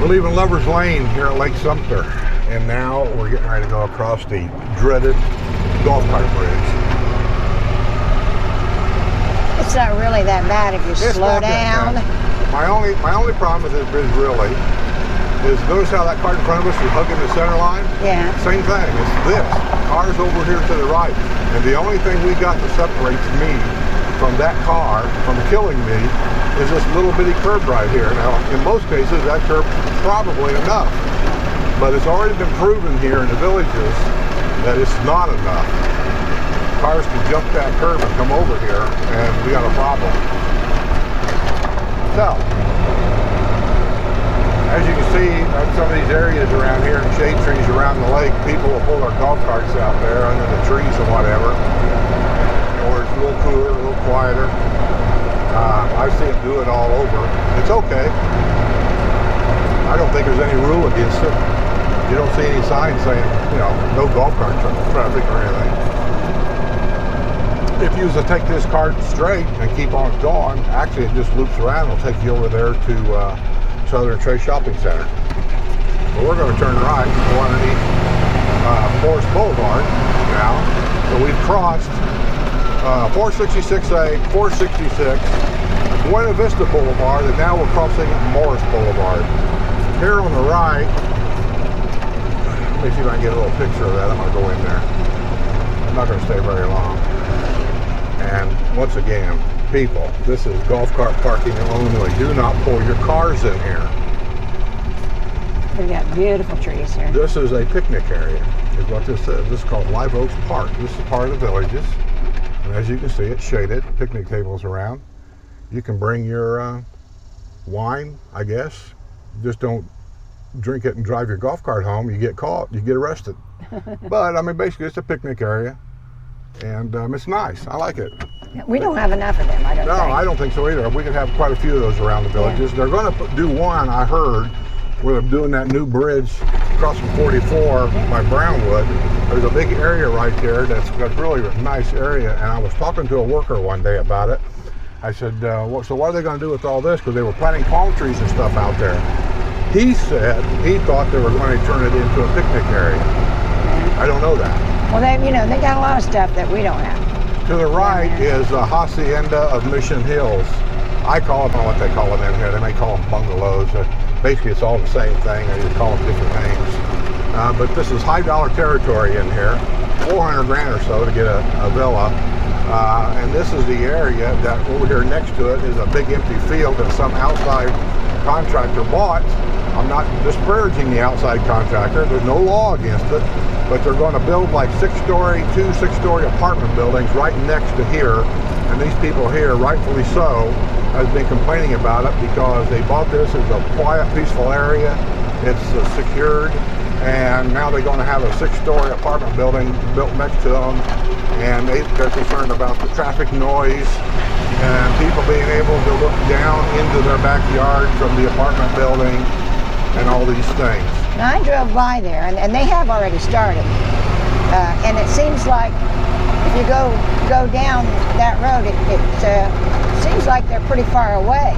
We're leaving Lover's Lane here at Lake Sumter, and now we're getting ready to go across the dreaded golf cart bridge. It's not really that bad if you slow down. My only problem with this bridge really is, notice how that car in front of us is hugging the center line? Yeah. Same thing. It's this. Car's over here to the right. And the only thing we got that separates me from that car from killing me is this little bitty curb right here. Now, in most cases, that curb is probably enough. But it's already been proven here in the villages that it's not enough. Cars can jump that curb and come over here, and we got a problem. So, as you can see, on some of these areas around here and shade trees around the lake, people will pull their golf carts out there under the trees or whatever, or it's a little cooler, a little quieter. I see them do it all over. It's okay. I don't think there's any rule against it. You don't see any signs saying, no golf cart traffic or anything. If you was to take this cart straight and keep on going, actually it just loops around. It'll take you over there to Southern Trace Shopping Center. But we're going to turn right and go underneath Forest Boulevard now. So we've crossed 466A, 466, Buena Vista Boulevard, and now we're crossing Morris Boulevard. Here on the right, let me see if I can get a little picture of that. I'm going to go in there. I'm not going to stay very long. And once again, people, this is golf cart parking only. Do not pull your cars in here. We've got beautiful trees here. This is a picnic area, is what this is. This is called Live Oaks Park. This is part of the villages. And as you can see, it's shaded, picnic tables around. You can bring your wine, I guess. Just don't drink it and drive your golf cart home. You get caught, you get arrested. But, I mean, basically, it's a picnic area. And it's nice. I like it. We don't have enough of them, I don't think. No, I don't think so either. We could have quite a few of those around the villages. Yeah. They're going to do one, I heard, where they're doing that new bridge across from 44 by Brownwood. There's a big area right there that's really a nice area, and I was talking to a worker one day about it. I said, so what are they going to do with all this? Because they were planting palm trees and stuff out there. He said he thought they were going to turn it into a picnic area. I don't know that. Well, they got a lot of stuff that we don't have. To the right is the Hacienda of Mission Hills. I call them what they call them in here. They may call them bungalows. Basically, it's all the same thing. They just call them different names. But this is high dollar territory in here. 400 grand or so to get a villa. And this is the area that over here next to it is a big empty field that some outside contractor bought. I'm not disparaging the outside contractor. There's no law against it. But they're going to build like two six-story apartment buildings right next to here. And these people here, rightfully so, has been complaining about it because they bought this as a quiet, peaceful area. It's secured. And now they're going to have a six-story apartment building built next to them. And they're concerned about the traffic noise and people being able to look down into their backyard from the apartment building and all these things. Now, I drove by there, and they have already started. And it seems like if you go down that road, it seems like they're pretty far away.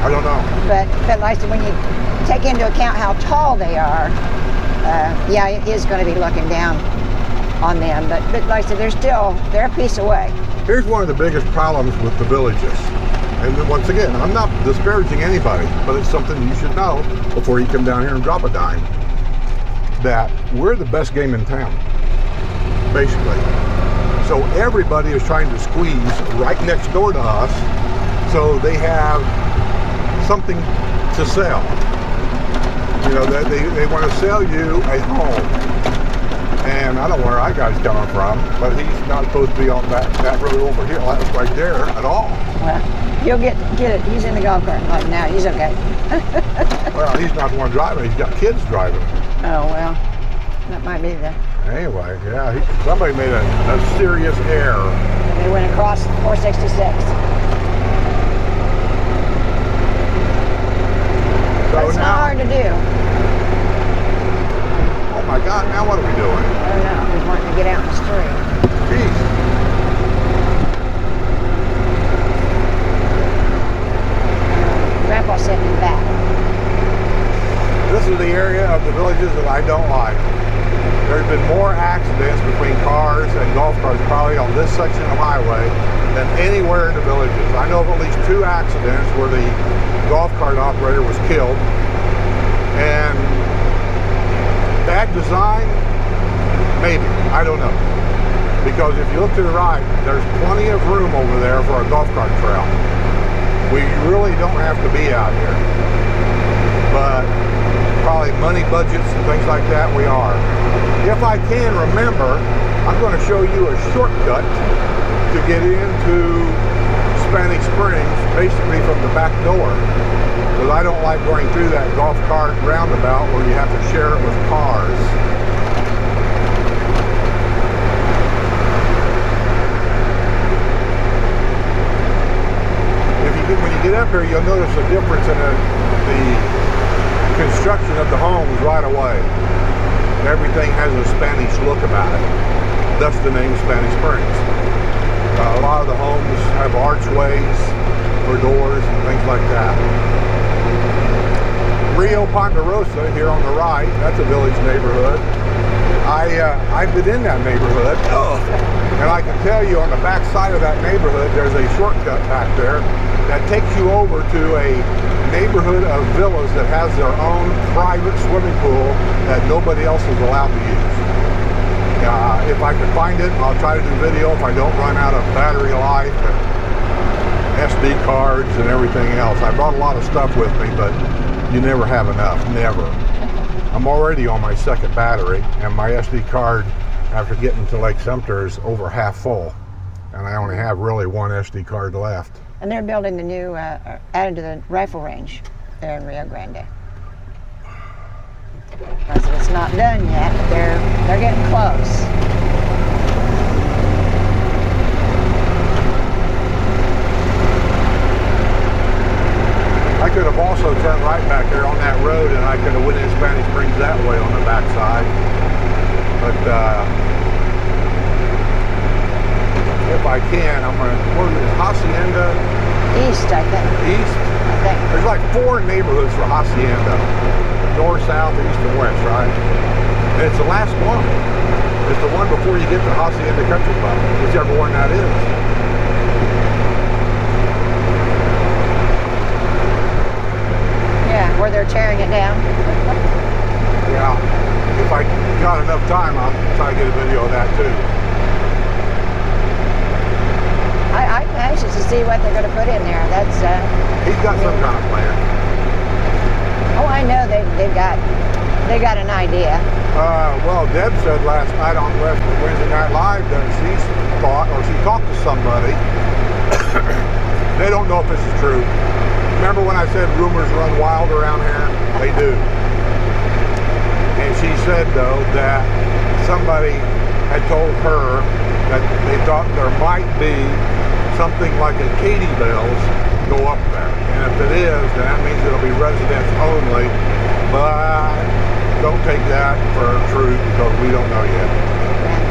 I don't know. But like I said, when you take into account how tall they are, yeah, it is going to be looking down on them. But like I said, they're a piece away. Here's one of the biggest problems with the villages. And once again, I'm not disparaging anybody, but it's something you should know before you come down here and drop a dime. That we're the best game in town, basically. So everybody is trying to squeeze right next door to us so they have something to sell. They want to sell you a home. And I don't know where that guy's coming from, but he's not supposed to be on that road over here, that's right there at all. Well, you'll get it. He's in the golf cart right now. He's okay. Well, he's not the one driving. He's got kids driving. Oh, well, that might be the... Anyway, yeah, somebody made a serious error. And they went across 466. So it's not hard to do. Oh my God, now what are we doing? I don't know. We're wanting to get out in the street. Jeez. Grandpa's sitting in the back. I don't like. There's been more accidents between cars and golf carts probably on this section of highway than anywhere in the villages. I know of at least 2 accidents where the golf cart operator was killed. And bad design, maybe, I don't know. Because if you look to the right, there's plenty of room over there for a golf cart trail. We really don't have to be out here. But probably money budgets and things like that, we are. If I can remember, I'm going to show you a shortcut to get into Spanish Springs, basically from the back door. Because I don't like going through that golf cart roundabout where you have to share it with cars. When you get up here, you'll notice a difference in the construction of the homes right away. Everything has a Spanish look about it. Thus the name Spanish Springs. A lot of the homes have archways or doors and things like that. Rio Ponderosa here on the right, that's a village neighborhood. I've been in that neighborhood, and I can tell you on the back side of that neighborhood, there's a shortcut back there that takes you over to a neighborhood of villas that has their own private swimming pool that nobody else is allowed to use. If I can find it, I'll try to do video if I don't run out of battery life and SD cards and everything else. I brought a lot of stuff with me, but you never have enough, never. I'm already on my 2nd battery, and my SD card, after getting to Lake Sumter, is over half full. And I only have really 1 SD card left. And they're building the new, added to the rifle range there in Rio Grande. Because it's not done yet, but they're getting close. I could have also turned right back there on that road, and I could have went in Spanish Springs that way on the back side. But if I can, I'm going to, what is it, Hacienda? East, I think. East? I think. There's like 4 neighborhoods for Hacienda. North, south, east, and west, right? And it's the last one. It's the one before you get to Hacienda Country Club, whichever one that is. Yeah, where they're tearing it down. Yeah. If I got enough time, I'll try to get a video of that too. I'm anxious to see what they're going to put in there. That's He's got some kind of plan. Oh, I know they got an idea. Well, Deb said last night on Wednesday Night Live that she talked to somebody. They don't know if this is true. Remember when I said rumors run wild around here? They do. And she said, though, that somebody had told her that they thought there might be something like a Katie Bells go up there. And if it is, then that means it'll be residents only. But don't take that for truth because we don't know yet.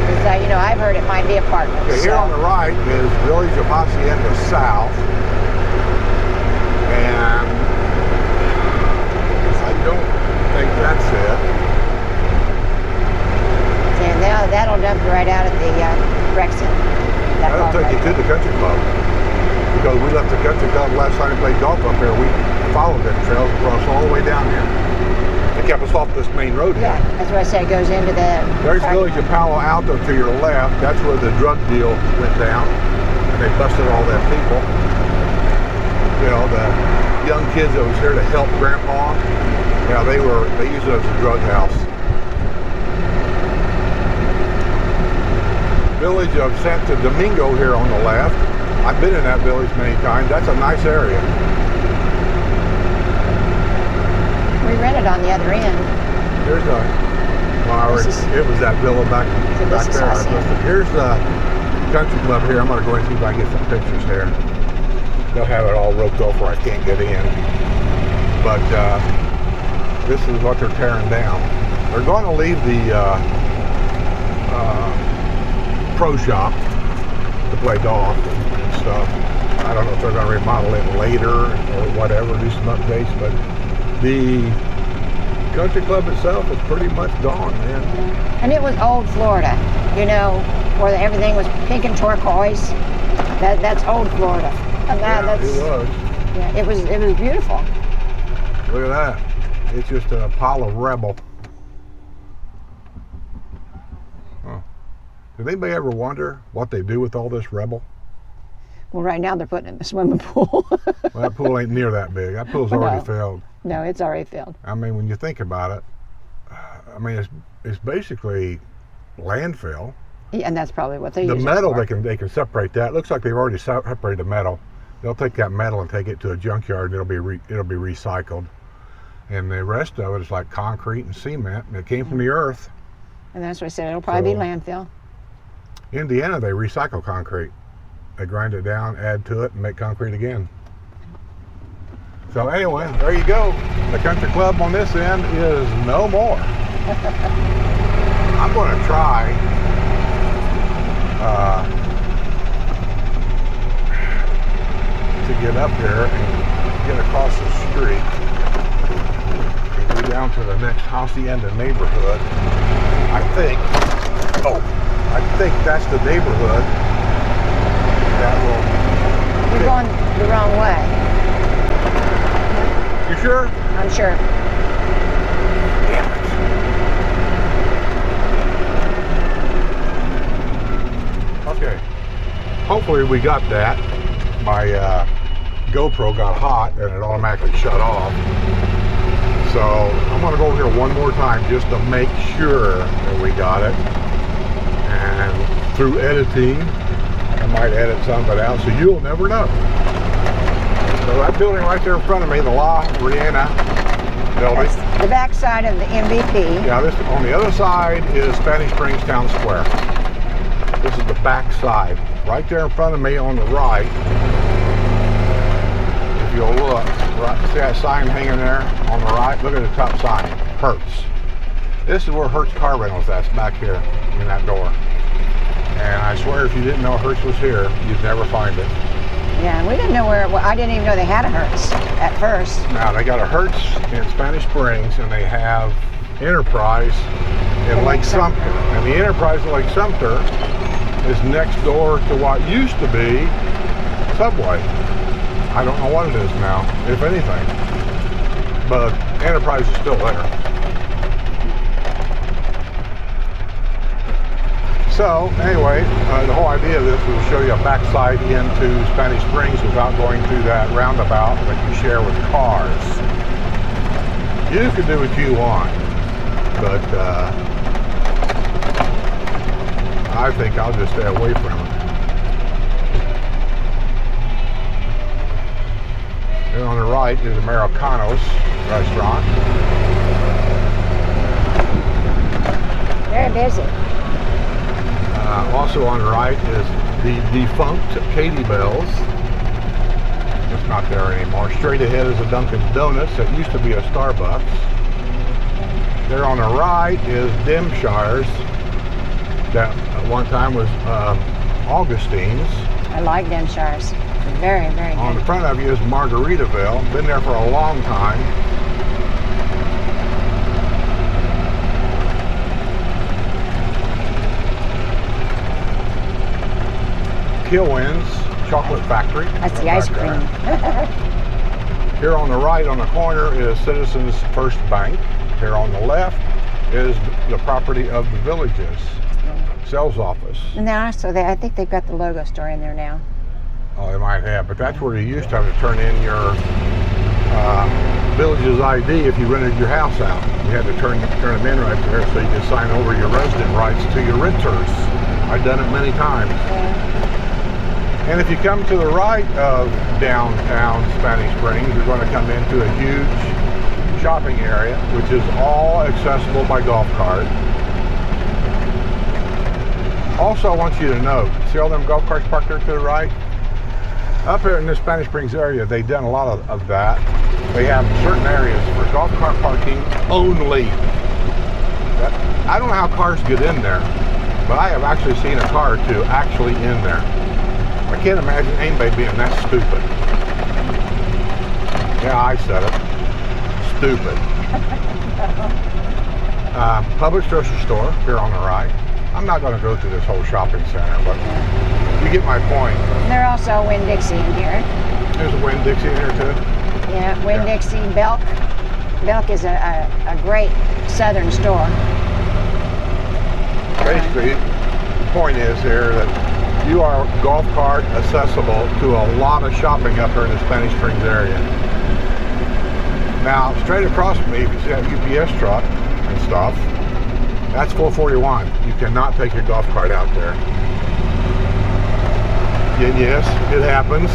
Because, I've heard it might be apartments. Okay, here on the right is Village of Hacienda South. And I don't think that's it. And now that'll dump right out at the rec center. That'll take you to the country club. Because we left the country club last time we played golf up here. We followed that trail across all the way down here. It kept us off this main road here. Yeah, that's what I said. It goes into the... There's Village of Palo Alto to your left. That's where the drug deal went down. And they busted all that people. The young kids that was here to help Grandpa. Yeah, they used it as a drug house. Village of Santo Domingo here on the left. I've been in that village many times. That's a nice area. We rented on the other end. Here's it was that villa back there. Here's the country club here. I'm going to go and see if I can get some pictures here. They'll have it all roped off where I can't get in. But this is what they're tearing down. They're going to leave the pro shop to play golf and stuff. I don't know if they're going to remodel it later or whatever, do some updates, but the country club itself is pretty much gone, man. And it was old Florida, you know, where everything was pink and turquoise. That's old Florida. And Yeah, that's, it was. Yeah, it was beautiful. Look at that. It's just a pile of rubble. Huh. Did anybody ever wonder what they do with all this rubble? Well, right now they're putting it in the swimming pool. Well, that pool ain't near that big. That pool's already filled. No, it's already filled. I mean, when you think about it, I mean, it's basically landfill. Yeah, and that's probably what they The use metal, it for. they can separate that. It looks like they've already separated the metal. They'll take that metal and take it to a junkyard, and it'll be recycled. And the rest of it is like concrete and cement, and it came from the earth. And that's what I said. It'll probably be landfill. Indiana, they recycle concrete. They grind it down, add to it, and make concrete again. So anyway, there you go. The country club on this end is no more. I'm going to try to get up here and get across the street and go down to the next housey end of neighborhood. I think that's the neighborhood that will. You're going the wrong way. You sure? I'm sure. Damn it. Okay. Hopefully we got that. My GoPro got hot and it automatically shut off. So I'm going to go over here one more time just to make sure that we got it. And through editing, I might edit some of it out, so you'll never know. So that building right there in front of me, the La Riena building. That's the back side of the MVP. Yeah, this on the other side is Spanish Springs Town Square. This is the back side. Right there in front of me on the right, if you'll look, right, see that sign hanging there on the right? Look at the top sign, Hertz. This is where Hertz Car Rentals is. That's back here in that door. And I swear if you didn't know Hertz was here, you'd never find it. Yeah, we didn't know where, well, I didn't even know they had a Hertz at first. Now, they got a Hertz in Spanish Springs, and they have Enterprise in Lake Sumter. And the Enterprise in Lake Sumter is next door to what used to be Subway. I don't know what it is now, if anything. But Enterprise is still there. So, anyway, the whole idea of this was to show you a backside into Spanish Springs without going through that roundabout that you share with cars. You can do what you want, but I think I'll just stay away from it. And on the right is Americano's restaurant. Very busy. Also on the right is the defunct Katie Bell's. It's not there anymore. Straight ahead is a Dunkin' Donuts that used to be a Starbucks. There on the right is Demshire's that at one time was Augustine's. I like Demshire's. Very, very good. On the front of you is Margaritaville. Been there for a long time. Kilwin's Chocolate Factory. That's the ice cream. Here on the right on the corner is Citizens First Bank. Here on the left is the property of the Villages sales office. No, so I think they've got the logo store in there now. Oh, they might have, but that's where you used to have to turn in your Villages ID if you rented your house out. You had to turn them in right there so you could sign over your resident rights to your renters. I've done it many times. Yeah. And if you come to the right of downtown Spanish Springs, you're going to come into a huge shopping area, which is all accessible by golf cart. Also, I want you to note, see all them golf carts parked there to the right? Up here in the Spanish Springs area, they've done a lot of that. They have certain areas for golf cart parking only. I don't know how cars get in there, but I have actually seen a car or two actually in there. I can't imagine anybody being that stupid. Yeah, I said it. Stupid. Publix grocery store here on the right. I'm not going to go through this whole shopping center, but you get my point. There are also Winn-Dixie in here. There's a Winn-Dixie in here too. Yeah, Winn-Dixie, Belk. Belk is a great southern store. Basically, the point is here that you are golf cart accessible to a lot of shopping up here in the Spanish Springs area. Now, straight across from me, if you see that UPS truck and stuff, that's 441. You cannot take your golf cart out there. Yes, it happens.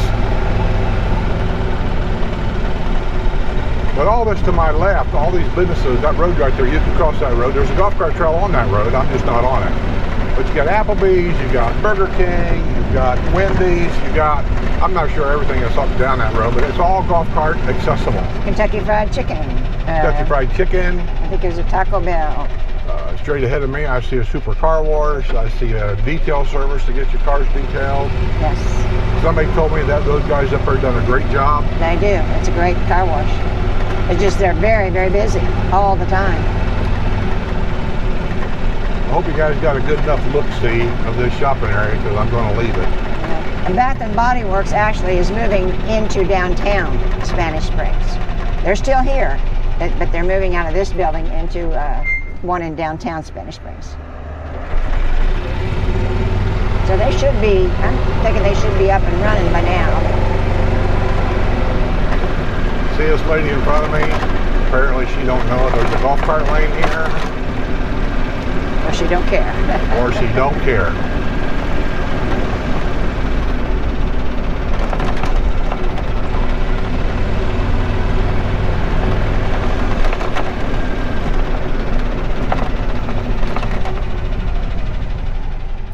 But all this to my left, all these businesses, that road right there, you can cross that road. There's a golf cart trail on that road. I'm just not on it. But you got Applebee's, you got Burger King, you got Wendy's, you got, I'm not sure everything is up and down that road, but it's all golf cart accessible. Kentucky Fried Chicken. Kentucky Fried Chicken. I think there's a Taco Bell. Straight ahead of me, I see a Super Car Wash. I see a detail service to get your cars detailed. Yes. Somebody told me that those guys up there done a great job. They do. It's a great car wash. It's just they're very, very busy all the time. I hope you guys got a good enough look-see of this shopping area because I'm going to leave it. And Bath and Body Works actually is moving into downtown Spanish Springs. They're still here, but they're moving out of this building into one in downtown Spanish Springs. So they should be, I'm thinking they should be up and running by now. See this lady in front of me? Apparently she don't know there's a golf cart lane here. Or she don't care. Or she don't care.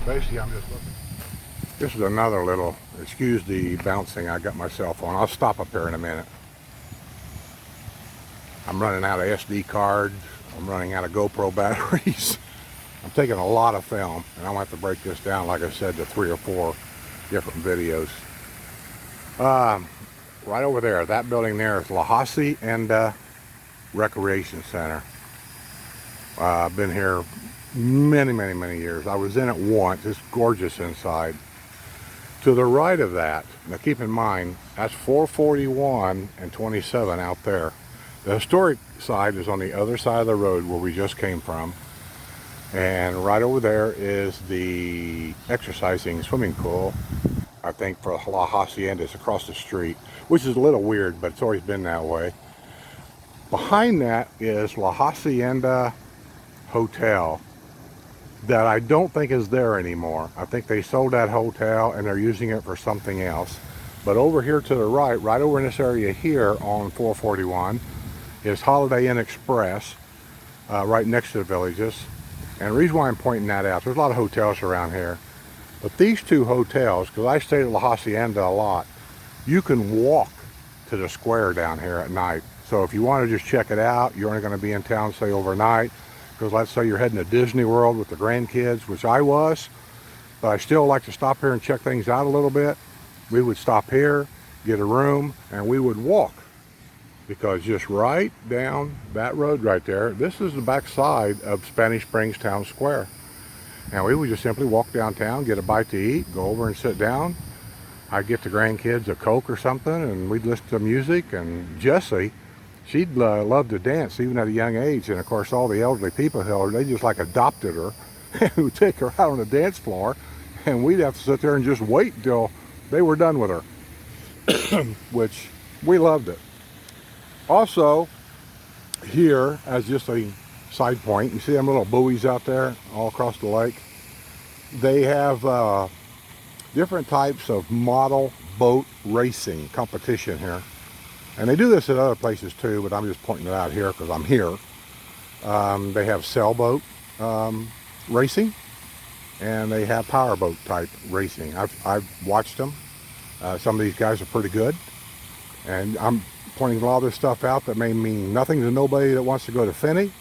Basically, I'm just looking. This is another little, excuse the bouncing I got myself on. I'll stop up here in a minute. I'm running out of SD cards. I'm running out of GoPro batteries. I'm taking a lot of film, and I'm going to have to break this down, like I said, to 3 or 4 different videos. Right over there, that building there is La Hacienda Recreation Center. I've been here many, many, many years. I was in it once. It's gorgeous inside. To the right of that, now keep in mind, that's 441 and 27 out there. The historic side is on the other side of the road where we just came from. And right over there is the exercising swimming pool. I think for La Hacienda is across the street, which is a little weird, but it's always been that way. Behind that is La Hacienda Hotel that I don't think is there anymore. I think they sold that hotel and they're using it for something else. But over here to the right over in this area here on 441, is Holiday Inn Express, right next to the Villages. And the reason why I'm pointing that out, there's a lot of hotels around here. But these two hotels, because I stayed at La Hacienda a lot, you can walk to the square down here at night. So if you want to just check it out, you're only going to be in town, say, overnight. Because let's say you're heading to Disney World with the grandkids, which I was, but I still like to stop here and check things out a little bit. We would stop here, get a room, and we would walk. Because just right down that road right there, this is the back side of Spanish Springs Town Square. And we would just simply walk downtown, get a bite to eat, go over and sit down. I'd get the grandkids a Coke or something, and we'd listen to music. And Jessie, she'd love to dance even at a young age. And of course, all the elderly people here, they just like adopted her and would take her out on the dance floor. And we'd have to sit there and just wait until they were done with her, which we loved it. Also, here, as just a side point, you see them little buoys out there all across the lake? They have different types of model boat racing competition here. And they do this at other places too, but I'm just pointing it out here because I'm here. They have sailboat racing, and they have powerboat type racing. I've watched them. Some of these guys are pretty good. And I'm pointing a lot of this stuff out that may mean nothing to nobody that wants to go to Finney.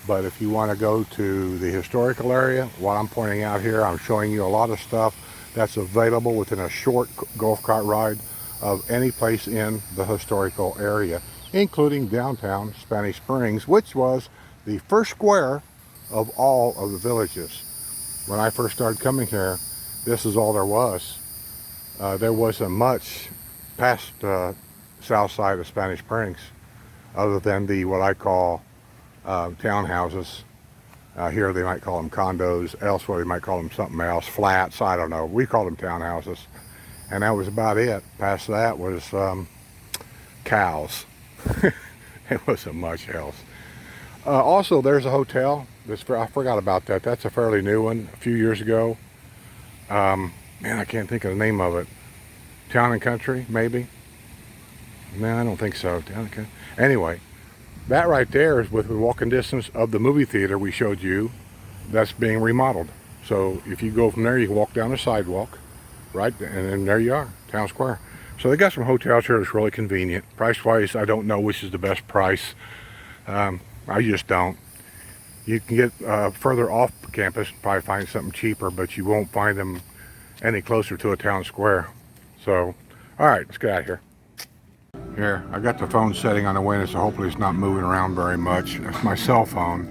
But if you want to go to the historical area, what I'm pointing out here, I'm showing you a lot of stuff that's available within a short golf cart ride of any place in the historical area, including downtown Spanish Springs, which was the first square of all of the villages. When I first started coming here, this is all there was. There wasn't much past south side of Spanish Springs other than the what I call townhouses. Here they might call them condos, elsewhere they might call them something else, flats, I don't know. We called them townhouses. And that was about it. Past that was cows. It wasn't much else. Also, there's a hotel. I forgot about that. That's a fairly new one, a few years ago. Man, I can't think of the name of it. Town and Country, maybe? No, I don't think so. Town and Country. Anyway, that right there is within walking distance of the movie theater we showed you that's being remodeled. So if you go from there, you can walk down the sidewalk, right? And then there you are, Town Square. So they got some hotels here that's really convenient. Price-wise, I don't know which is the best price. I just don't. You can get further off campus and probably find something cheaper, but you won't find them any closer to a town square. So, all right, let's get out of here. Here, I got the phone setting on the window, so hopefully it's not moving around very much. That's my cell phone.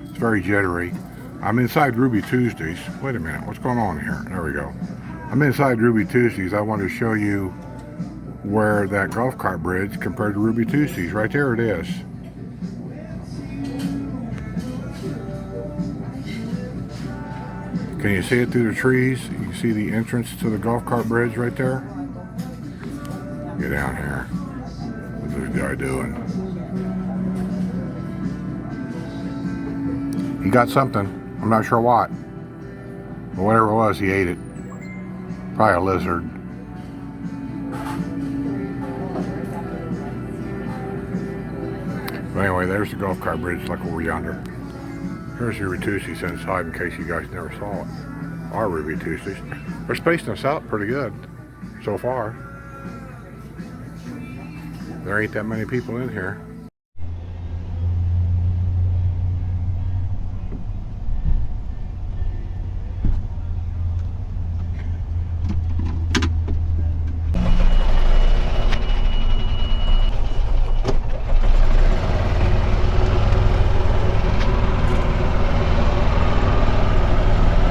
It's very jittery. I'm inside Ruby Tuesdays. Wait a minute, what's going on here? There we go. I'm inside Ruby Tuesdays. I want to show you where that golf cart bridge compared to Ruby Tuesdays. Right there it is. Can you see it through the trees? You can see the entrance to the golf cart bridge right there. Get down here. What's this guy doing? He got something. I'm not sure what. But whatever it was, he ate it. Probably a lizard. But anyway, there's the golf cart bridge like over yonder. Here's Ruby Tuesdays inside in case you guys never saw it. Our Ruby Tuesdays. They're spacing us out pretty good so far. There ain't that many people in here.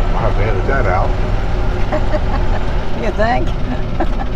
I'll have to edit that out. You think?